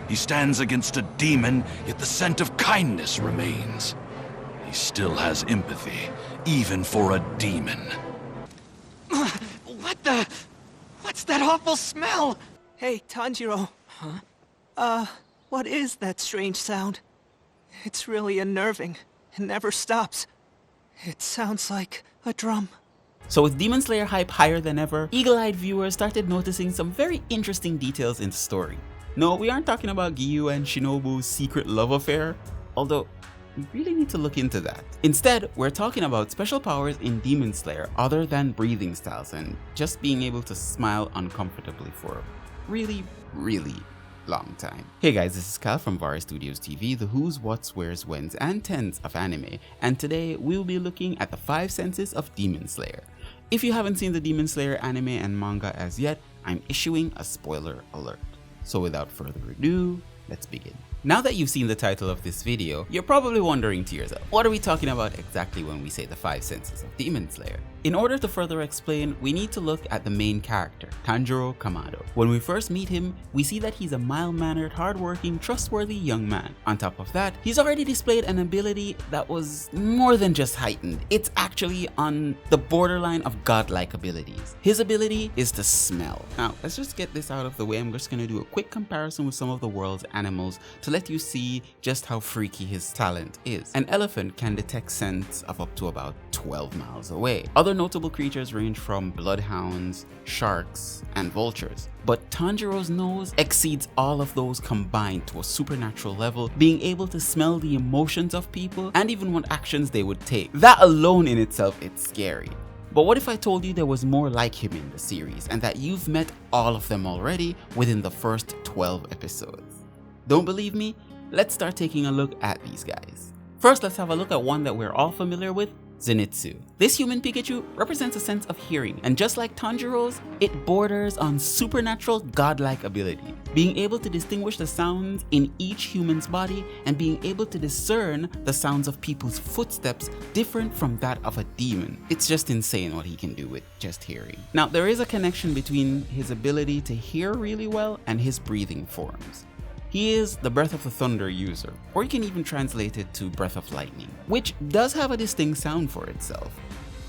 He stands against a demon, yet the scent of kindness remains. He still has empathy, even for a demon. What the? What's that awful smell? Hey, Tanjiro. Huh? What is that strange sound? It's really unnerving. It never stops. It sounds like a drum. So with Demon Slayer hype higher than ever, eagle-eyed viewers started noticing some very interesting details in the story. No, we aren't talking about Giyu and Shinobu's secret love affair, although we really need to look into that. Instead, we're talking about special powers in Demon Slayer other than breathing styles and just being able to smile uncomfortably for a really long time. Hey guys, this is Kyle from Varistudiostv, the who's, what's, where's, when's, and tens of anime, and today we'll be looking at the 5 senses of Demon Slayer. If you haven't seen the Demon Slayer anime and manga as yet, I'm issuing a spoiler alert. So without further ado, let's begin. Now that you've seen the title of this video, you're probably wondering to yourself, what are we talking about exactly when we say the 5 senses of Demon Slayer? In order to further explain, we need to look at the main character, Tanjiro Kamado. When we first meet him, we see that he's a mild-mannered, hardworking, trustworthy young man. On top of that, he's already displayed an ability that was more than just heightened. It's actually on the borderline of godlike abilities. His ability is to smell. Now, let's just get this out of the way. I'm just going to do a quick comparison with some of the world's animals to let you see just how freaky his talent is. An elephant can detect scents of up to about 12 miles away. Other notable creatures range from bloodhounds, sharks, and vultures. But Tanjiro's nose exceeds all of those combined to a supernatural level, being able to smell the emotions of people and even what actions they would take. That alone in itself is scary. But what if I told you there was more like him in the series and that you've met all of them already within the first 12 episodes? Don't believe me? Let's start taking a look at these guys. First, let's have a look at one that we're all familiar with, Zenitsu. This human Pikachu represents a sense of hearing, and just like Tanjiro's, it borders on supernatural godlike ability, being able to distinguish the sounds in each human's body and being able to discern the sounds of people's footsteps different from that of a demon. It's just insane what he can do with just hearing. Now, there is a connection between his ability to hear really well and his breathing forms. He is the Breath of the Thunder user, or you can even translate it to Breath of Lightning, which does have a distinct sound for itself.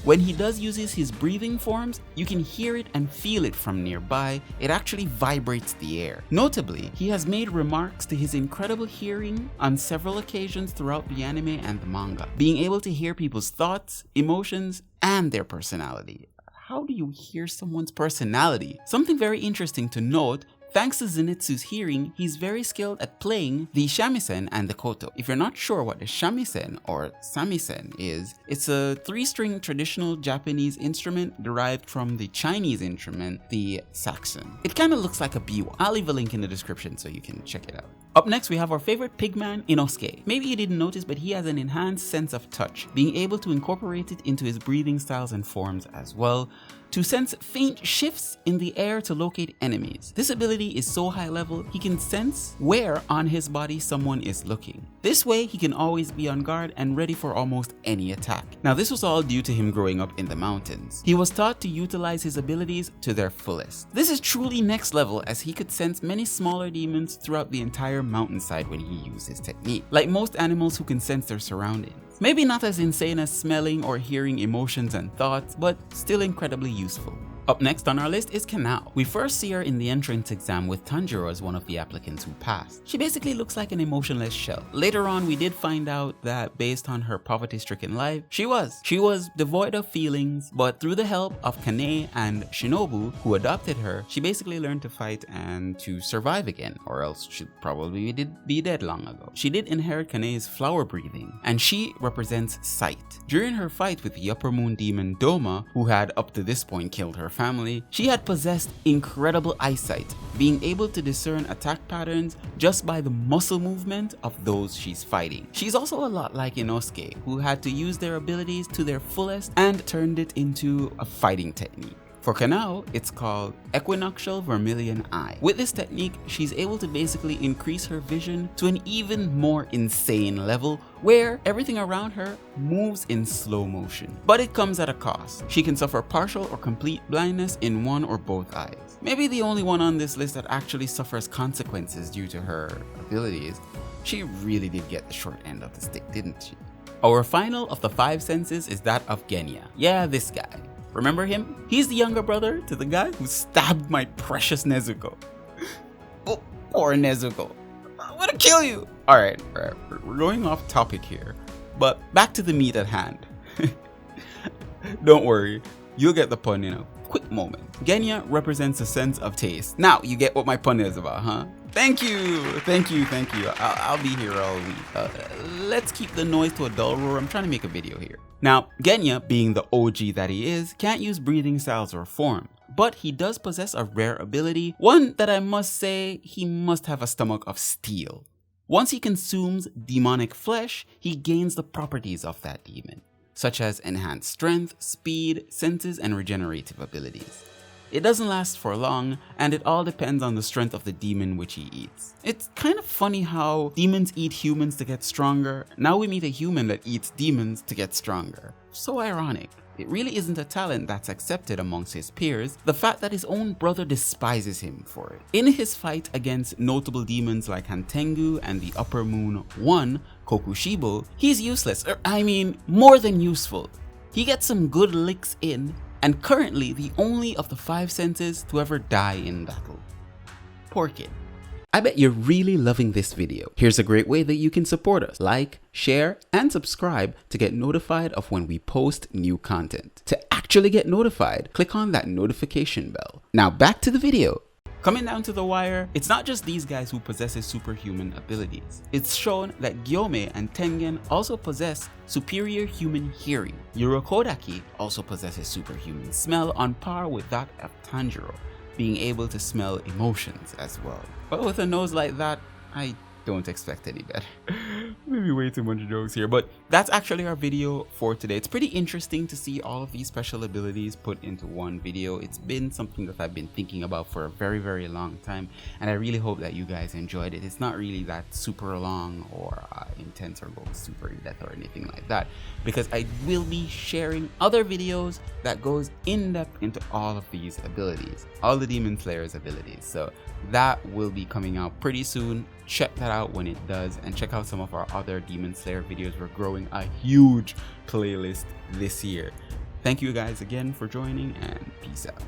When he does uses his breathing forms, you can hear it and feel it from nearby. It actually vibrates the air. Notably, he has made remarks to his incredible hearing on several occasions throughout the anime and the manga, being able to hear people's thoughts, emotions, and their personality. How do you hear someone's personality? Something very interesting to note. Thanks to Zenitsu's hearing, he's very skilled at playing the shamisen and the koto. If you're not sure what the shamisen or samisen is, it's a 3-string traditional Japanese instrument derived from the Chinese instrument, the saxon. It kind of looks like a biwa. I'll leave a link in the description so you can check it out. Up next, we have our favorite pigman, Inosuke. Maybe you didn't notice, but he has an enhanced sense of touch, being able to incorporate it into his breathing styles and forms as well, to sense faint shifts in the air to locate enemies. This ability is so high level, he can sense where on his body someone is looking. This way, he can always be on guard and ready for almost any attack. Now, this was all due to him growing up in the mountains. He was taught to utilize his abilities to their fullest. This is truly next level, as he could sense many smaller demons throughout the entire mountainside when he used his technique, like most animals who can sense their surroundings. Maybe not as insane as smelling or hearing emotions and thoughts, but still incredibly useful. Up next on our list is Kanao. We first see her in the entrance exam with Tanjiro as one of the applicants who passed. She basically looks like an emotionless shell. Later on, we did find out that based on her poverty-stricken life, she was devoid of feelings, but through the help of Kanao and Shinobu, who adopted her, she basically learned to fight and to survive again, or else she'd probably be dead long ago. She did inherit Kanao's flower breathing, and she represents sight. During her fight with the upper moon demon Doma, who had up to this point killed her family, she had possessed incredible eyesight, being able to discern attack patterns just by the muscle movement of those she's fighting. She's also a lot like Inosuke, who had to use their abilities to their fullest and turned it into a fighting technique. For Kanao, it's called Equinoctial Vermilion Eye. With this technique, she's able to basically increase her vision to an even more insane level where everything around her moves in slow motion. But it comes at a cost. She can suffer partial or complete blindness in one or both eyes. Maybe the only one on this list that actually suffers consequences due to her abilities. She really did get the short end of the stick, didn't she? Our final of the 5 senses is that of Genya. Yeah, this guy. Remember him? He's the younger brother to the guy who stabbed my precious Nezuko. Oh, poor Nezuko. I'm gonna kill you! Alright, we're going off topic here. But back to the meat at hand. Don't worry, you'll get the pun in a quick moment. Genya represents a sense of taste. Now, you get what my pun is about, huh? Thank you. I'll be here all week. Let's keep the noise to a dull roar. I'm trying to make a video here. Now, Genya, being the OG that he is, can't use breathing styles or form. But he does possess a rare ability, one that I must say he must have a stomach of steel. Once he consumes demonic flesh, he gains the properties of that demon, such as enhanced strength, speed, senses, and regenerative abilities. It doesn't last for long, and it all depends on the strength of the demon which he eats. It's kind of funny how demons eat humans to get stronger. Now we meet a human that eats demons to get stronger. So ironic. It really isn't a talent that's accepted amongst his peers, the fact that his own brother despises him for it. In his fight against notable demons like Hantengu and the Upper Moon 1, Kokushibo, he's useless, more than useful. He gets some good licks in, and currently the only of the 5 senses to ever die in battle. Poor kid. I bet you're really loving this video. Here's a great way that you can support us. Like, share, and subscribe to get notified of when we post new content. To actually get notified, click on that notification bell. Now back to the video. Coming down to the wire, it's not just these guys who possesses superhuman abilities. It's shown that Gyome and Tengen also possess superior human hearing. Urokodaki also possesses superhuman smell on par with that of Tanjiro, being able to smell emotions as well. But with a nose like that, I don't expect any better. Maybe way too much jokes here, but that's actually our video for today. It's pretty interesting to see all of these special abilities put into one video. It's been something that I've been thinking about for a very, very long time, and I really hope that you guys enjoyed it. It's not really that super long or intense or goes super in depth or anything like that, because I will be sharing other videos that goes in depth into all of these abilities, all the Demon Slayer's abilities. So that will be coming out pretty soon. Check that out when it does, and check out some of our other Demon Slayer videos. We're growing a huge playlist this year. Thank you guys again for joining, and peace out.